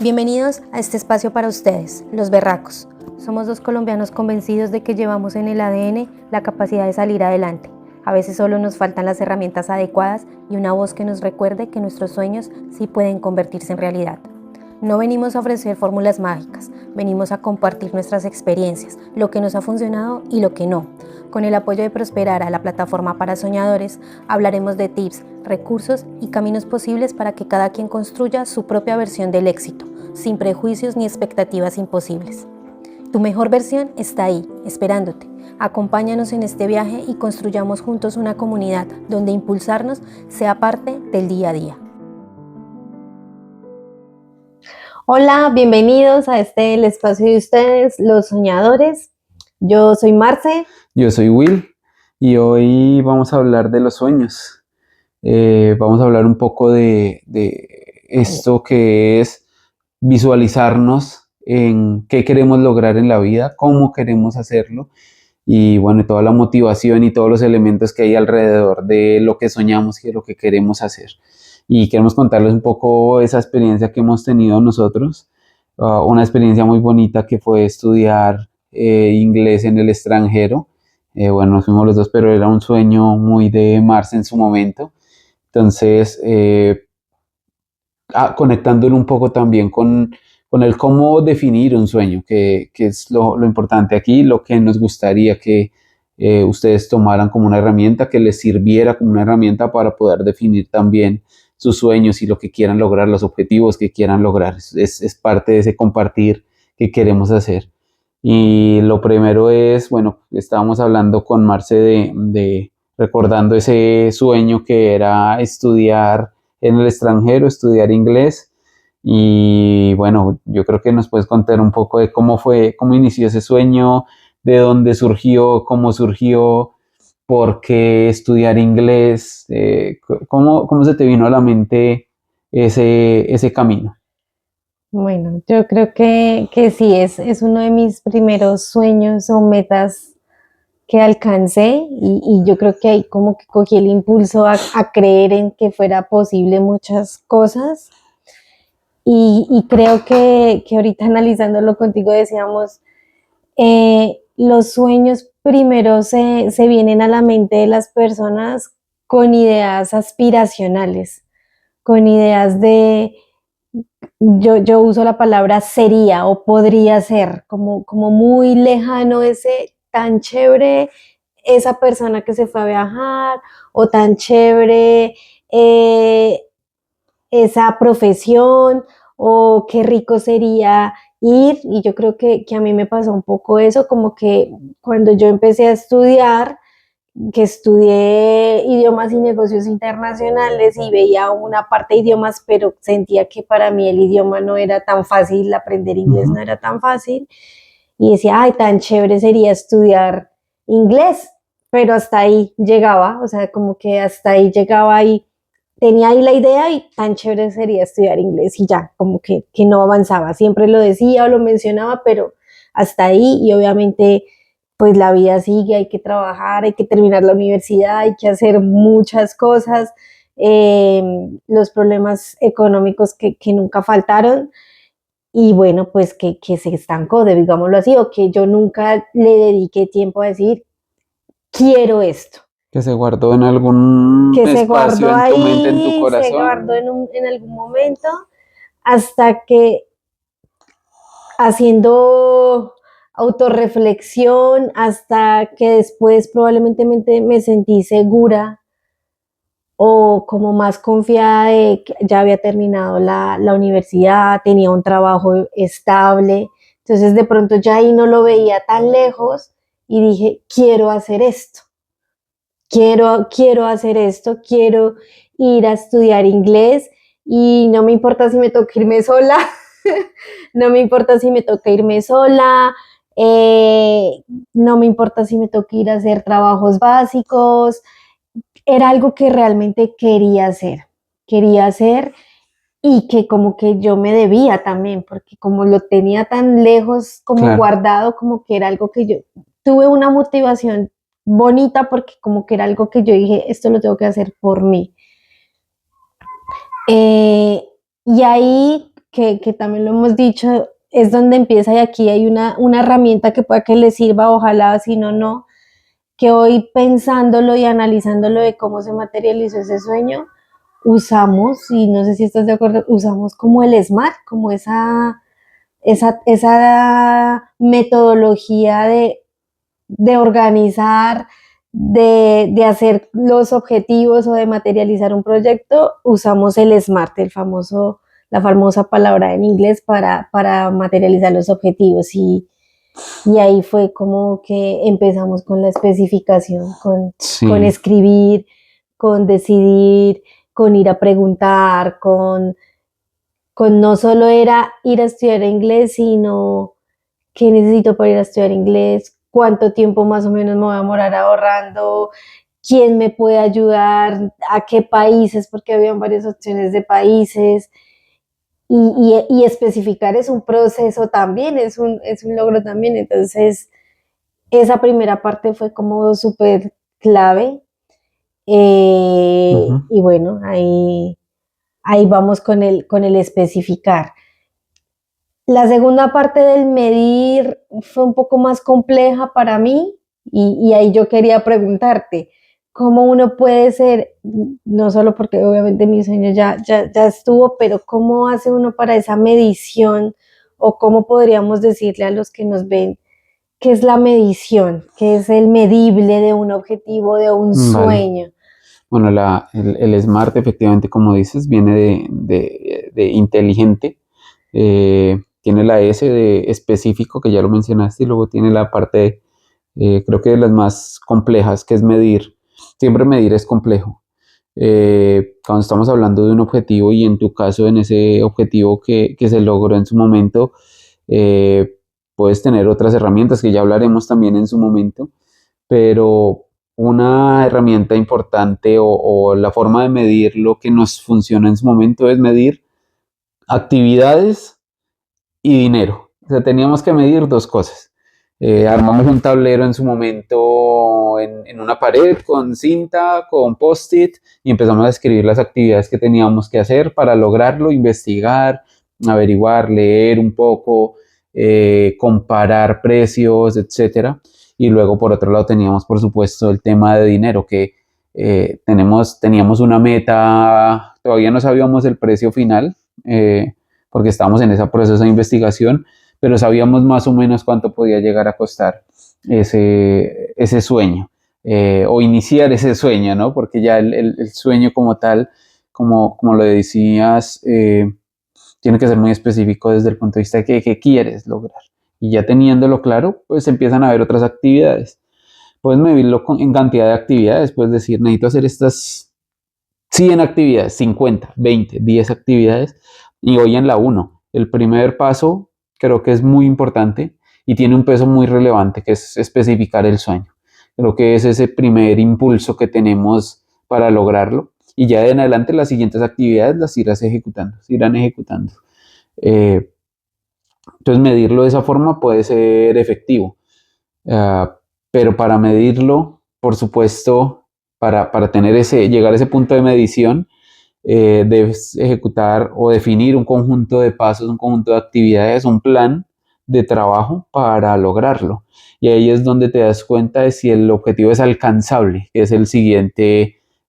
Bienvenidos a este espacio para ustedes, los berracos. Somos dos colombianos convencidos de que llevamos en el ADN la capacidad de salir adelante. A veces solo nos faltan las herramientas adecuadas y una voz que nos recuerde que nuestros sueños sí pueden convertirse en realidad. No venimos a ofrecer fórmulas mágicas, venimos a compartir nuestras experiencias, lo que nos ha funcionado y lo que no. Con el apoyo de Prosperar a la plataforma para soñadores, hablaremos de tips, recursos y caminos posibles para que cada quien construya su propia versión del éxito, sin prejuicios ni expectativas imposibles. Tu mejor versión está ahí, esperándote. Acompáñanos en este viaje y construyamos juntos una comunidad donde impulsarnos sea parte del día a día. Hola, bienvenidos a el espacio de ustedes, los soñadores. Yo soy Marce. Yo soy Will y hoy vamos a hablar de los sueños. Vamos a hablar un poco de esto que es visualizarnos en qué queremos lograr en la vida, cómo queremos hacerlo y bueno, toda la motivación y todos los elementos que hay alrededor de lo que soñamos y de lo que queremos hacer. Y queremos contarles un poco esa experiencia que hemos tenido nosotros, una experiencia muy bonita que fue estudiar inglés en el extranjero. Bueno, nos fuimos los dos, pero era un sueño muy de Marce en su momento. Entonces, conectándolo un poco también con el cómo definir un sueño, que es lo importante aquí, lo que nos gustaría que ustedes tomaran como una herramienta, que les sirviera como una herramienta para poder definir también sus sueños y lo que quieran lograr, los objetivos que quieran lograr. Es parte de ese compartir que queremos hacer. Y lo primero es, bueno, estábamos hablando con Marce de recordando ese sueño que era estudiar en el extranjero, estudiar inglés. Y bueno, yo creo que nos puedes contar un poco de cómo fue, cómo inició ese sueño, de dónde surgió, por qué estudiar inglés, cómo se te vino a la mente ese camino. Bueno, yo creo que sí, es uno de mis primeros sueños o metas que alcancé y yo creo que ahí como que cogí el impulso a creer en que fuera posible muchas cosas y creo que ahorita analizándolo contigo decíamos, los sueños primero se vienen a la mente de las personas con ideas aspiracionales, con ideas de yo uso la palabra sería o podría ser, como muy lejano ese tan chévere esa persona que se fue a viajar o tan chévere eh, esa profesión o qué rico sería ir. Y yo creo que a mí me pasó un poco eso, como que cuando yo empecé a estudiar, que estudié idiomas y negocios internacionales y veía una parte de idiomas, pero sentía que para mí el idioma no era tan fácil, aprender inglés no era tan fácil. Y decía, ay, tan chévere sería estudiar inglés, pero hasta ahí llegaba, o sea, como que hasta ahí llegaba y tenía ahí la idea y tan chévere sería estudiar inglés y ya, como que no avanzaba. Siempre lo decía o lo mencionaba, pero hasta ahí y obviamente pues la vida sigue, hay que trabajar, hay que terminar la universidad, hay que hacer muchas cosas, los problemas económicos que nunca faltaron y bueno, pues que se estancó, digámoslo así, o que yo nunca le dediqué tiempo a decir, quiero esto. Que se guardó en algún Que se espacio guardó en tu mente, en tu ahí, se corazón. guardó en algún momento, hasta que haciendo autorreflexión hasta que después probablemente me sentí segura o como más confiada de que ya había terminado la universidad, tenía un trabajo estable, entonces de pronto ya ahí no lo veía tan lejos y dije, quiero hacer esto, quiero hacer esto, quiero ir a estudiar inglés y no me importa si me toca irme sola, no me importa si me toca irme sola, no me importa si me toca ir a hacer trabajos básicos, era algo que realmente quería hacer y que como que yo me debía también, porque como lo tenía tan lejos, como Claro. guardado, como que era algo que yo tuve una motivación bonita porque como que era algo que yo dije, esto lo tengo que hacer por mí. Y ahí que también lo hemos dicho, es donde empieza y aquí hay una herramienta que pueda que le sirva, ojalá, si no, no, que hoy pensándolo y analizándolo de cómo se materializó ese sueño, usamos, y no sé si estás de acuerdo, usamos como el SMART, como esa metodología de organizar, de hacer los objetivos o de materializar un proyecto, usamos el SMART, la famosa palabra en inglés para materializar los objetivos. Y ahí fue como que empezamos con la especificación, con Sí, escribir, con decidir, con ir a preguntar, con no solo era ir a estudiar inglés, sino qué necesito para ir a estudiar inglés, cuánto tiempo más o menos me voy a demorar ahorrando, quién me puede ayudar, a qué países, porque habían varias opciones de países. Y especificar es un proceso también, es un logro también. Entonces, esa primera parte fue como súper clave. ujú. Y bueno, ahí vamos con el especificar. La segunda parte del medir fue un poco más compleja para mí y ahí yo quería preguntarte, ¿cómo uno puede ser, no solo porque obviamente mi sueño ya estuvo, pero cómo hace uno para esa medición o cómo podríamos decirle a los que nos ven qué es la medición, qué es el medible de un objetivo, de un Vale. sueño? Bueno, el SMART efectivamente, como dices, viene de inteligente. Tiene la S de específico, que ya lo mencionaste, y luego tiene la parte, creo que de las más complejas, que es medir. Siempre medir es complejo. Cuando estamos hablando de un objetivo y en tu caso, en ese objetivo que se logró en su momento, eh, puedes tener otras herramientas que ya hablaremos también en su momento, pero una herramienta importante o la forma de medir lo que nos funciona en su momento es medir actividades y dinero. O sea, teníamos que medir dos cosas. Armamos un tablero en su momento en una pared con cinta, con post-it y empezamos a escribir las actividades que teníamos que hacer para lograrlo, investigar, averiguar, leer un poco, comparar precios, etcétera. Y luego por otro lado teníamos por supuesto el tema de dinero que teníamos una meta, todavía no sabíamos el precio final, porque estábamos en ese proceso de investigación, pero sabíamos más o menos cuánto podía llegar a costar ese sueño, o iniciar ese sueño, ¿no? Porque ya el sueño como tal, como lo decías, tiene que ser muy específico desde el punto de vista de qué quieres lograr. Y ya teniéndolo claro, pues empiezan a haber otras actividades. Puedes medirlo en cantidad de actividades, puedes decir, necesito hacer estas 100 actividades, 50, 20, 10 actividades y hoy en la uno. El primer paso creo que es muy importante y tiene un peso muy relevante que es especificar el sueño. Creo que es ese primer impulso que tenemos para lograrlo y ya de en adelante las siguientes actividades las irás ejecutando, se irán ejecutando. Eh, entonces medirlo de esa forma puede ser efectivo. Ah, pero para medirlo, por supuesto, para tener llegar a ese punto de medición, debes ejecutar o definir un conjunto de pasos, un conjunto de actividades, un plan de trabajo para lograrlo. Y ahí es donde te das cuenta de si el objetivo es alcanzable, que es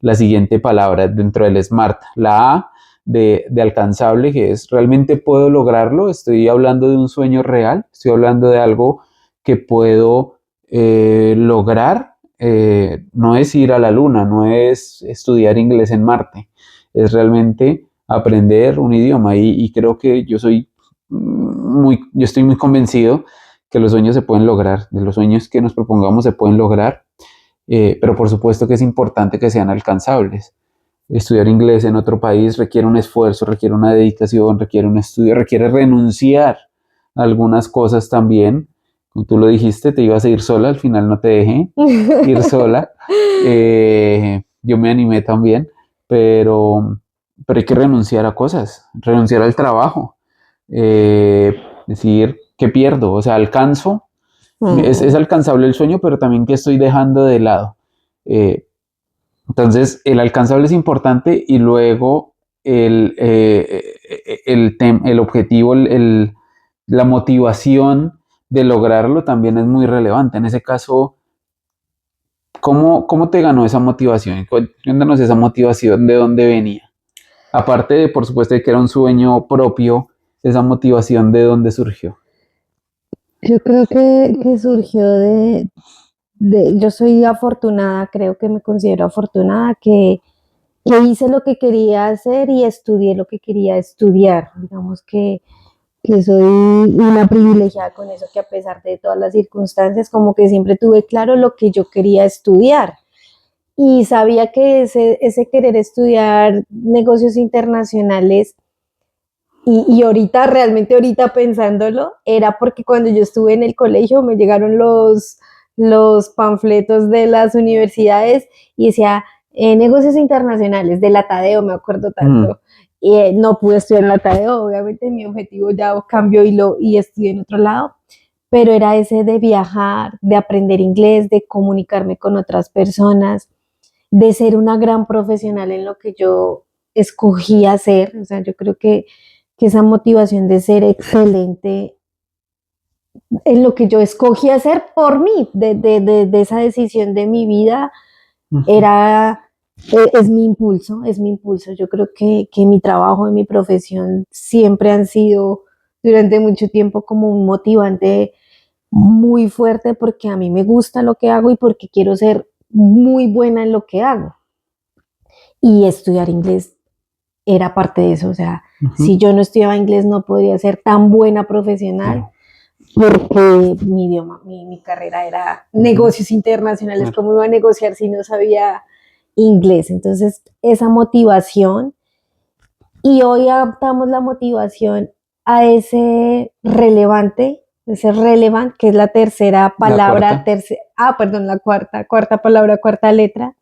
la siguiente palabra dentro del SMART. La A de alcanzable, que es realmente puedo lograrlo, estoy hablando de un sueño real, estoy hablando de algo que puedo lograr. No es ir a la luna, no es estudiar inglés en Marte, es realmente aprender un idioma y creo que yo estoy muy convencido que los sueños se pueden lograr, de los sueños que nos propongamos se pueden lograr, pero por supuesto que es importante que sean alcanzables. Estudiar inglés en otro país requiere un esfuerzo, requiere una dedicación, requiere un estudio, requiere renunciar a algunas cosas también. Como tú lo dijiste, te ibas a ir sola, al final no te dejé ir sola. Yo me animé también, pero, pero hay que renunciar a cosas, renunciar al trabajo, decir, ¿qué pierdo? O sea, alcanzo, es alcanzable el sueño, pero también que estoy dejando de lado. Eh, entonces, el alcanzable es importante y luego el objetivo, la motivación de lograrlo también es muy relevante. En ese caso, ¿cómo te ganó esa motivación? Cuéntanos esa motivación, ¿de dónde venía? Aparte de, por supuesto, de que era un sueño propio, esa motivación, ¿de dónde surgió? Yo creo que surgió yo soy afortunada, creo que me considero afortunada, que hice lo que quería hacer y estudié lo que quería estudiar. Digamos que soy una privilegiada con eso, que a pesar de todas las circunstancias, como que siempre tuve claro lo que yo quería estudiar. Y sabía que ese querer estudiar negocios internacionales, y ahorita, realmente ahorita pensándolo, era porque cuando yo estuve en el colegio me llegaron los panfletos de las universidades y decía negocios internacionales de la Tadeo, me acuerdo tanto. Y no pude estudiar en la Tadeo, obviamente mi objetivo ya cambió y estudié en otro lado, pero era ese de viajar, de aprender inglés, de comunicarme con otras personas, de ser una gran profesional en lo que yo escogí hacer. O sea, yo creo que esa motivación de ser excelente en lo que yo escogí hacer por mí, de esa decisión de mi vida, Ujú. era, es mi impulso, es mi impulso. Yo creo que mi trabajo y mi profesión siempre han sido durante mucho tiempo como un motivante muy fuerte, porque a mí me gusta lo que hago y porque quiero ser muy buena en lo que hago. Y estudiar inglés era parte de eso. O sea, Ujú. si yo no estudiaba inglés no podría ser tan buena profesional, Claro, porque mi idioma, mi carrera era ujú, negocios internacionales. claro. ¿Cómo iba a negociar si no sabía inglés? Entonces, esa motivación, y hoy adaptamos la motivación a ese relevant, que es la tercera La palabra, cuarta. perdón, la cuarta palabra, cuarta letra,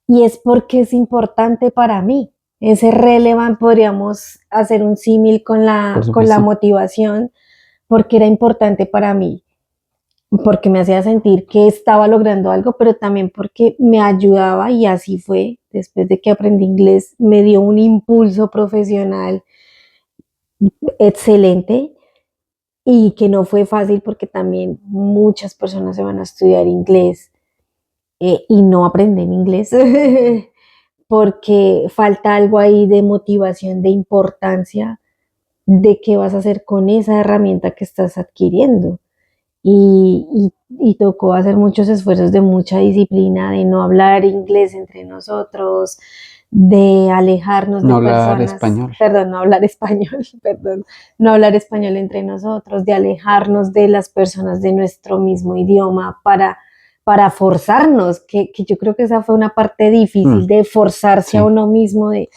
y es porque es importante para mí. Ese relevant podríamos hacer un símil con Por con la supuesto. motivación, porque era importante para mí, porque me hacía sentir que estaba logrando algo, pero también porque me ayudaba, y así fue. Después de que aprendí inglés, me dio un impulso profesional excelente, y que no fue fácil porque también muchas personas se van a estudiar inglés y no aprenden inglés porque falta algo ahí de motivación, de importancia, de qué vas a hacer con esa herramienta que estás adquiriendo. Y tocó hacer muchos esfuerzos de mucha disciplina, de no hablar inglés entre nosotros, de alejarnos de No hablar personas, español. perdón, no hablar español, perdón, no hablar español entre nosotros, de alejarnos de las personas de nuestro mismo idioma para forzarnos, que yo creo que esa fue una parte difícil, Mm, de forzarse a sí. uno mismo, de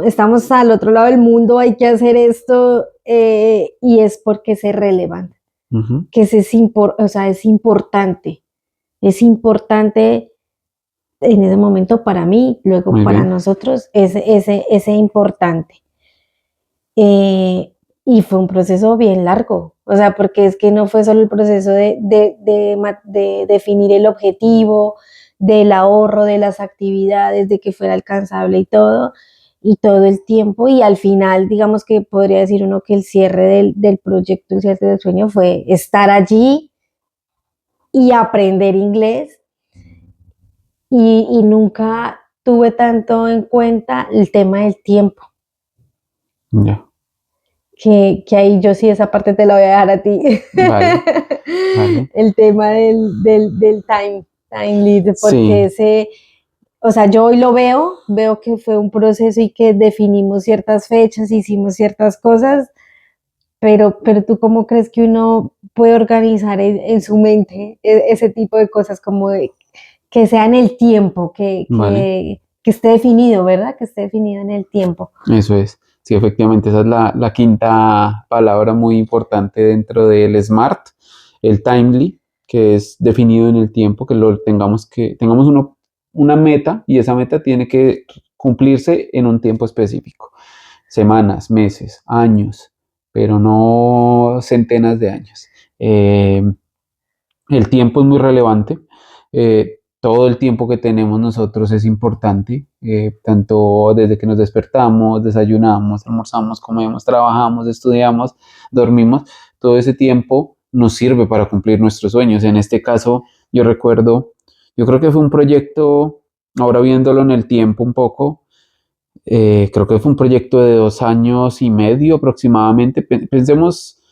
estamos al otro lado del mundo, hay que hacer esto, y es porque es relevante, Ujú. que o sea, es importante en ese momento para mí, luego Muy para bien. nosotros, ese importante. Eh, y fue un proceso bien largo, o sea, porque es que no fue solo el proceso de definir el objetivo, del ahorro, de las actividades, de que fuera alcanzable y todo el tiempo, y al final, digamos que podría decir uno que el cierre del proyecto, el cierre del sueño fue estar allí y aprender inglés, y nunca tuve tanto en cuenta el tema del tiempo, Ya. que ahí yo sí esa parte te la voy a dejar a ti. Vale, vale. El tema del time lead, porque Sí. o sea, yo hoy lo veo que fue un proceso y que definimos ciertas fechas, hicimos ciertas cosas, pero tú cómo crees que uno puede organizar en su mente ese tipo de cosas, como que sea en el tiempo, Vale. que esté definido, ¿verdad? Que esté definido en el tiempo. Eso es. Sí, efectivamente, esa es la quinta palabra muy importante dentro del SMART, el timely, que es definido en el tiempo, tengamos una meta, y esa meta tiene que cumplirse en un tiempo específico, semanas, meses, años, pero no centenas de años. El tiempo es muy relevante. todo el tiempo que tenemos nosotros es importante, tanto desde que nos despertamos, desayunamos, almorzamos, comemos, trabajamos, estudiamos, dormimos, todo ese tiempo nos sirve para cumplir nuestros sueños. En este caso, yo recuerdo, yo creo que fue un proyecto, ahora viéndolo en el tiempo un poco, creo que fue un proyecto de 2 años y medio aproximadamente. Pensemos,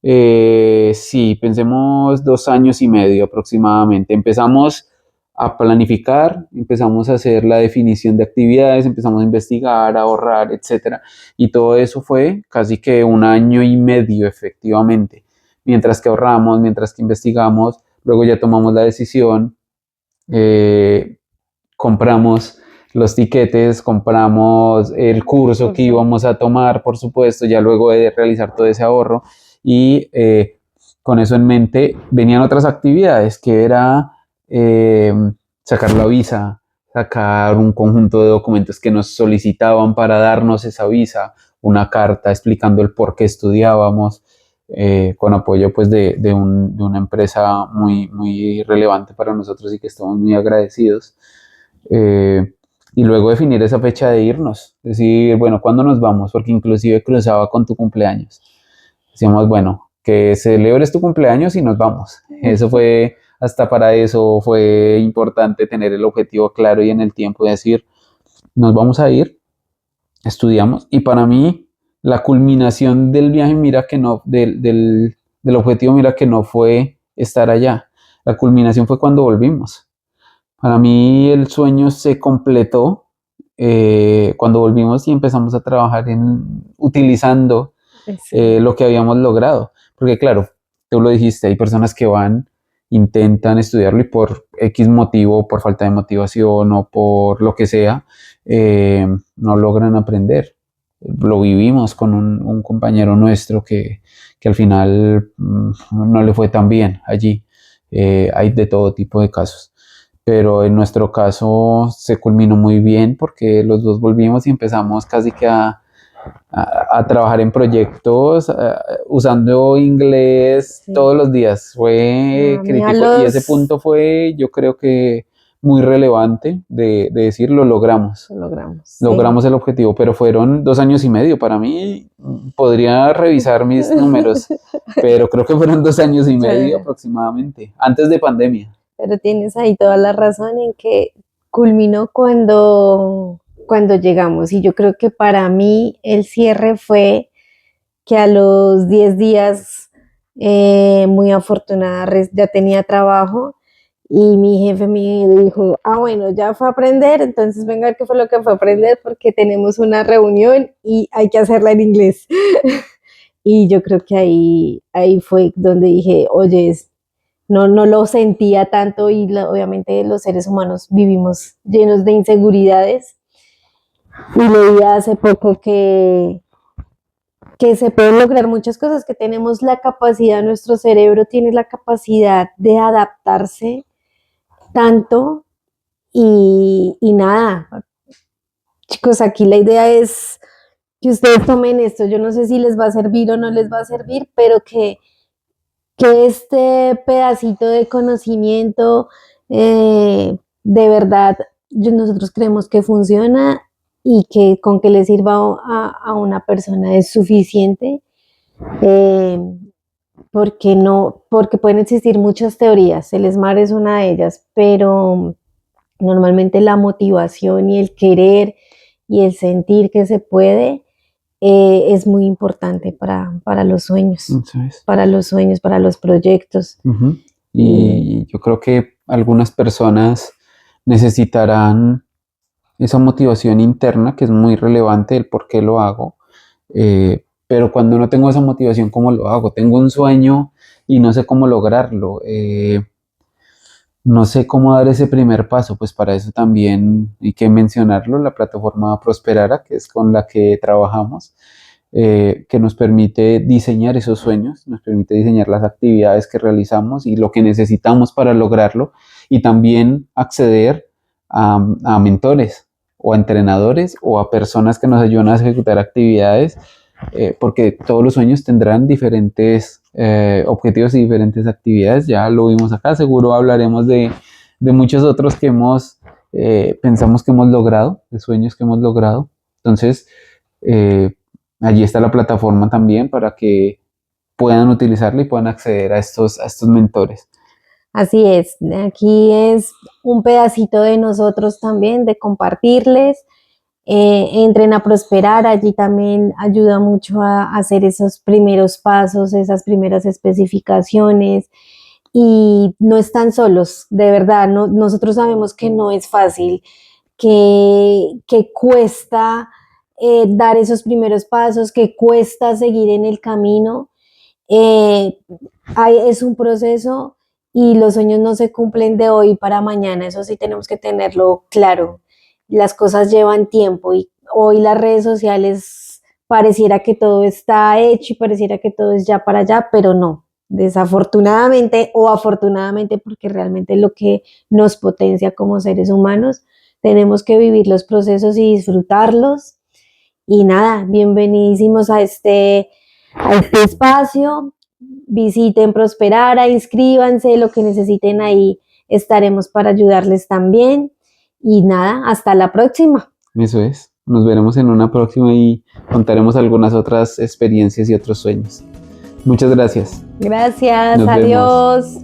sí, pensemos 2 años y medio aproximadamente. Empezamos a planificar, empezamos a hacer la definición de actividades, empezamos a investigar, a ahorrar, etcétera. Y todo eso fue casi que 1 año y medio efectivamente. Mientras que ahorramos, mientras que investigamos, luego ya tomamos la decisión, eh, compramos los tiquetes, compramos el curso que íbamos a tomar, por supuesto, ya luego de realizar todo ese ahorro y con eso en mente venían otras actividades que era sacar la visa, sacar un conjunto de documentos que nos solicitaban para darnos esa visa, una carta explicando el por qué estudiábamos, con apoyo pues de una empresa muy, muy relevante para nosotros y que estamos muy agradecidos. Eh, y luego definir esa fecha de irnos, decir, bueno, ¿cuándo nos vamos? Porque inclusive cruzaba con tu cumpleaños. Decíamos, bueno, que celebres tu cumpleaños y nos vamos. Eso fue, hasta para eso fue importante tener el objetivo claro y en el tiempo de decir, nos vamos a ir, estudiamos. Y para mí, la culminación del viaje, mira que no, del objetivo, mira que no fue estar allá. La culminación fue cuando volvimos. Para mí el sueño se completó cuando volvimos y empezamos a trabajar utilizando lo que habíamos logrado. Porque claro, tú lo dijiste, hay personas que van, intentan estudiarlo y por X motivo, por falta de motivación o por lo que sea, no logran aprender. Lo vivimos con un compañero nuestro que al final no le fue tan bien allí. Hay de todo tipo de casos. Pero en nuestro caso se culminó muy bien porque los dos volvimos y empezamos casi que a trabajar en proyectos usando inglés Sí. todos los días. Fue A mí crítico y ese punto fue, yo creo que muy relevante de decir lo logramos. Lo logramos. Sí. Logramos el objetivo, pero fueron 2 años y medio. Para mí, podría revisar mis números, pero creo que fueron 2 años y medio aproximadamente, antes de pandemia. Pero tienes ahí toda la razón en que culminó cuando llegamos. Y yo creo que para mí el cierre fue que a los 10 días, muy afortunada, ya tenía trabajo y mi jefe me dijo, bueno, ya fue a aprender, entonces venga a ver qué fue lo que fue a aprender porque tenemos una reunión y hay que hacerla en inglés. Y yo creo que ahí fue donde dije, oye, no lo sentía tanto y obviamente los seres humanos vivimos llenos de inseguridades. Y leí hace poco que se pueden lograr muchas cosas, que tenemos la capacidad, nuestro cerebro tiene la capacidad de adaptarse tanto y nada, chicos, aquí la idea es que ustedes tomen esto, yo no sé si les va a servir o no les va a servir, pero que este pedacito de conocimiento de verdad nosotros creemos que funciona y que con que le sirva a una persona es suficiente, porque pueden existir muchas teorías, el SMART es una de ellas, pero normalmente la motivación y el querer y el sentir que se puede es muy importante para los sueños, para los proyectos. Uh-huh. Y yo creo que algunas personas necesitarán esa motivación interna que es muy relevante, el por qué lo hago, pero cuando no tengo esa motivación, ¿cómo lo hago? Tengo un sueño y no sé cómo lograrlo, no sé cómo dar ese primer paso, pues para eso también hay que mencionarlo, la plataforma Prosperara, que es con la que trabajamos, que nos permite diseñar esos sueños, nos permite diseñar las actividades que realizamos y lo que necesitamos para lograrlo, y también acceder a mentores o a entrenadores o a personas que nos ayudan a ejecutar actividades, porque todos los sueños tendrán diferentes objetivos y diferentes actividades. Ya lo vimos acá, seguro hablaremos de de muchos otros que pensamos que hemos logrado, de sueños que hemos logrado. Entonces, allí está la plataforma también para que puedan utilizarla y puedan acceder a estos mentores. Así es, aquí es un pedacito de nosotros también, de compartirles. Entren a prosperar, allí también ayuda mucho a hacer esos primeros pasos, esas primeras especificaciones y no están solos, de verdad, nosotros sabemos que no es fácil, que cuesta dar esos primeros pasos, que cuesta seguir en el camino. Eh, es un proceso y los sueños no se cumplen de hoy para mañana, eso sí tenemos que tenerlo claro. Las cosas llevan tiempo y hoy las redes sociales pareciera que todo está hecho y pareciera que todo es ya para allá, pero no. Desafortunadamente o afortunadamente, porque realmente es lo que nos potencia como seres humanos, tenemos que vivir los procesos y disfrutarlos. Y nada, bienvenidísimos a este espacio. Visiten Prosperara, inscríbanse, lo que necesiten ahí estaremos para ayudarles también. Y nada, hasta la próxima. Eso es. Nos veremos en una próxima y contaremos algunas otras experiencias y otros sueños. Muchas gracias. Gracias, Nos vemos. adiós.